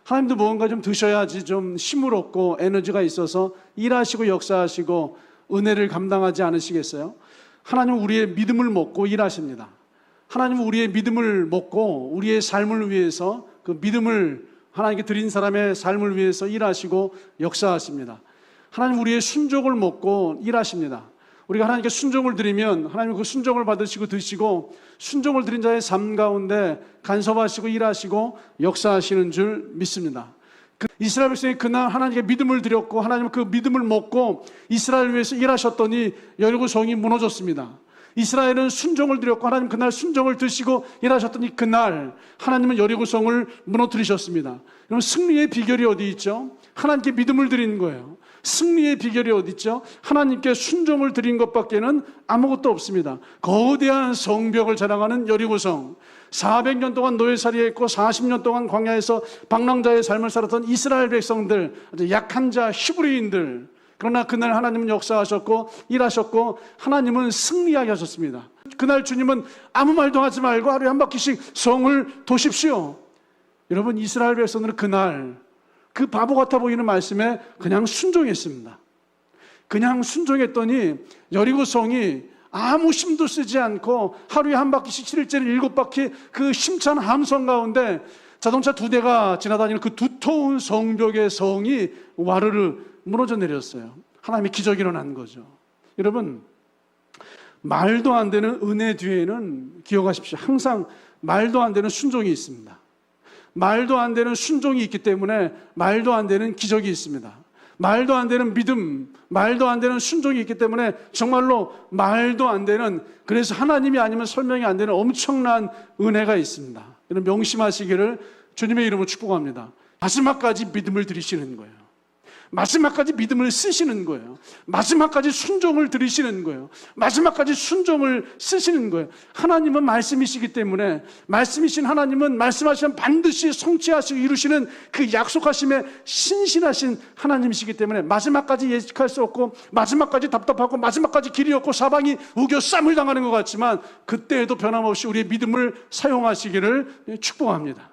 하나님도 무언가 좀 드셔야지 좀 힘을 얻고 에너지가 있어서 일하시고 역사하시고 은혜를 감당하지 않으시겠어요? 하나님은 우리의 믿음을 먹고 일하십니다. 하나님은 우리의 믿음을 먹고 우리의 삶을 위해서 그 믿음을 하나님께 드린 사람의 삶을 위해서 일하시고 역사하십니다. 하나님 우리의 순종을 먹고 일하십니다. 우리가 하나님께 순종을 드리면 하나님은 그 순종을 받으시고 드시고 순종을 드린 자의 삶 가운데 간섭하시고 일하시고 역사하시는 줄 믿습니다. 이스라엘 백성이 그날 하나님께 믿음을 드렸고 하나님은 그 믿음을 먹고 이스라엘을 위해서 일하셨더니 여리고 성이 무너졌습니다. 이스라엘은 순종을 드렸고 하나님 그날 순종을 드시고 일하셨더니 그날 하나님은 여리고 성을 무너뜨리셨습니다. 여러분 승리의 비결이 어디 있죠? 하나님께 믿음을 드리는 거예요. 승리의 비결이 어디 있죠? 하나님께 순종을 드린 것밖에는 아무것도 없습니다. 거대한 성벽을 자랑하는 여리고성, 400년 동안 노예살이에 있고 40년 동안 광야에서 방랑자의 삶을 살았던 이스라엘 백성들, 아주 약한 자 히브리인들, 그러나 그날 하나님은 역사하셨고 일하셨고 하나님은 승리하게 하셨습니다. 그날 주님은 아무 말도 하지 말고 하루에 한 바퀴씩 성을 도십시오. 여러분 이스라엘 백성들은 그날 그 바보 같아 보이는 말씀에 그냥 순종했습니다. 그냥 순종했더니 여리고성이 아무 힘도 쓰지 않고 하루에 한 바퀴씩 7일째는 7바퀴 그 힘찬 함성 가운데 자동차 2대가 지나다니는 그 두터운 성벽의 성이 와르르 무너져 내렸어요. 하나님의 기적이 일어난 거죠. 여러분 말도 안 되는 은혜 뒤에는 기억하십시오. 항상 말도 안 되는 순종이 있습니다. 말도 안 되는 순종이 있기 때문에 말도 안 되는 기적이 있습니다. 말도 안 되는 믿음, 말도 안 되는 순종이 있기 때문에 정말로 말도 안 되는, 그래서 하나님이 아니면 설명이 안 되는 엄청난 은혜가 있습니다. 여러분 명심하시기를 주님의 이름으로 축복합니다. 마지막까지 믿음을 들이시는 거예요. 마지막까지 믿음을 쓰시는 거예요. 마지막까지 순종을 들이시는 거예요. 마지막까지 순종을 쓰시는 거예요. 하나님은 말씀이시기 때문에 말씀이신 하나님은 말씀하시면 반드시 성취하시고 이루시는 그 약속하심에 신실하신 하나님이시기 때문에 마지막까지 예측할 수 없고 마지막까지 답답하고 마지막까지 길이 없고 사방이 우겨 쌈을 당하는 것 같지만 그때에도 변함없이 우리의 믿음을 사용하시기를 축복합니다.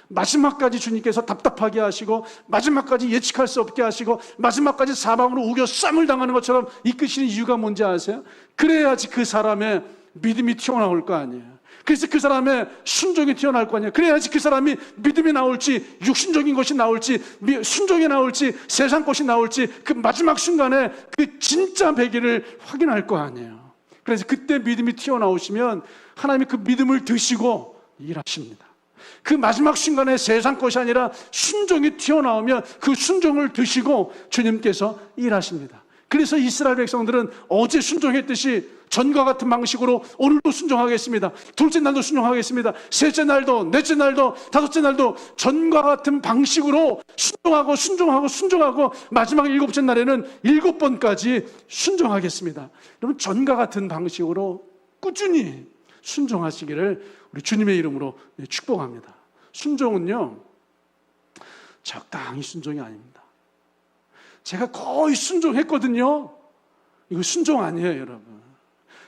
마지막까지 주님께서 답답하게 하시고 마지막까지 예측할 수 없게 하시고 마지막까지 사방으로 우겨 쌈을 당하는 것처럼 이끄시는 이유가 뭔지 아세요? 그래야지 그 사람의 믿음이 튀어나올 거 아니에요. 그래서 그 사람의 순종이 튀어나올 거 아니에요. 그래야지 그 사람이 믿음이 나올지 육신적인 것이 나올지 순종이 나올지 세상 것이 나올지 그 마지막 순간에 그 진짜 배기를 확인할 거 아니에요. 그래서 그때 믿음이 튀어나오시면 하나님이 그 믿음을 드시고 일하십니다. 그 마지막 순간에 세상 것이 아니라 순종이 튀어나오면 그 순종을 드시고 주님께서 일하십니다. 그래서 이스라엘 백성들은 어제 순종했듯이 전과 같은 방식으로 오늘도 순종하겠습니다. 둘째 날도 순종하겠습니다. 셋째 날도, 넷째 날도, 다섯째 날도 전과 같은 방식으로 순종하고 마지막 7째 날에는 7번까지 순종하겠습니다. 여러분 전과 같은 방식으로 꾸준히 순종하시기를 우리 주님의 이름으로 축복합니다. 순종은요 적당히 순종이 아닙니다. 제가 거의 순종했거든요. 이거 순종 아니에요, 여러분.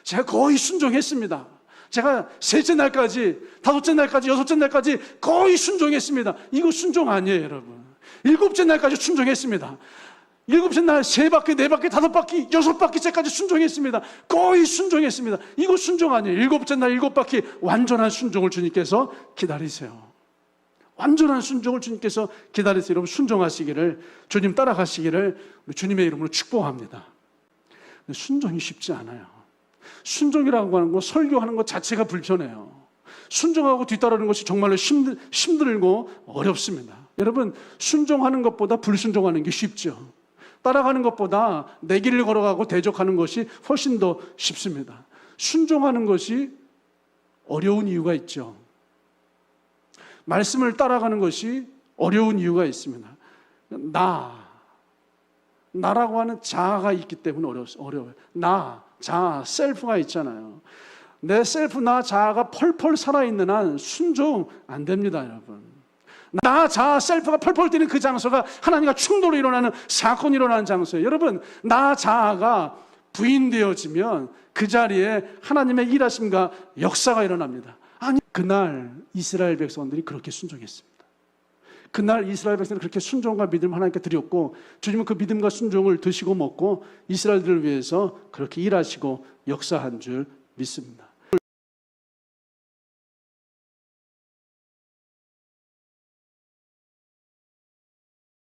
제가 거의 순종했습니다. 제가 셋째 날까지, 다섯째 날까지, 여섯째 날까지 거의 순종했습니다. 이거 순종 아니에요, 여러분. 7째 날까지 순종했습니다. 7째 날 3바퀴, 4바퀴, 5바퀴, 6바퀴째까지 순종했습니다. 거의 순종했습니다. 이거 순종 아니에요. 7째 날 7바퀴 완전한 순종을 주님께서 기다리세요. 완전한 순종을 주님께서 기다리세요. 여러분 순종하시기를, 주님 따라가시기를 우리 주님의 이름으로 축복합니다. 순종이 쉽지 않아요. 순종이라고 하는 거, 설교하는 것 자체가 불편해요. 순종하고 뒤따르는 것이 정말로 힘들고 어렵습니다. 여러분 순종하는 것보다 불순종하는 게 쉽죠. 따라가는 것보다 내 길을 걸어가고 대적하는 것이 훨씬 더 쉽습니다. 순종하는 것이 어려운 이유가 있죠. 말씀을 따라가는 것이 어려운 이유가 있습니다. 나라고 하는 자아가 있기 때문에 어려워요. 자아, 셀프가 있잖아요. 내 셀프, 나 자아가 펄펄 살아있는 한 순종 안 됩니다, 여러분. 나 자아, 셀프가 펄펄 뛰는 그 장소가 하나님과 충돌이 일어나는, 사건이 일어나는 장소예요. 여러분, 나 자아가 부인되어지면 그 자리에 하나님의 일하심과 역사가 일어납니다. 아니, 그날 이스라엘 백성들이 그렇게 순종했습니다. 그날 이스라엘 백성은 그렇게 순종과 믿음을 하나님께 드렸고 주님은 그 믿음과 순종을 드시고 먹고 이스라엘들을 위해서 그렇게 일하시고 역사한 줄 믿습니다.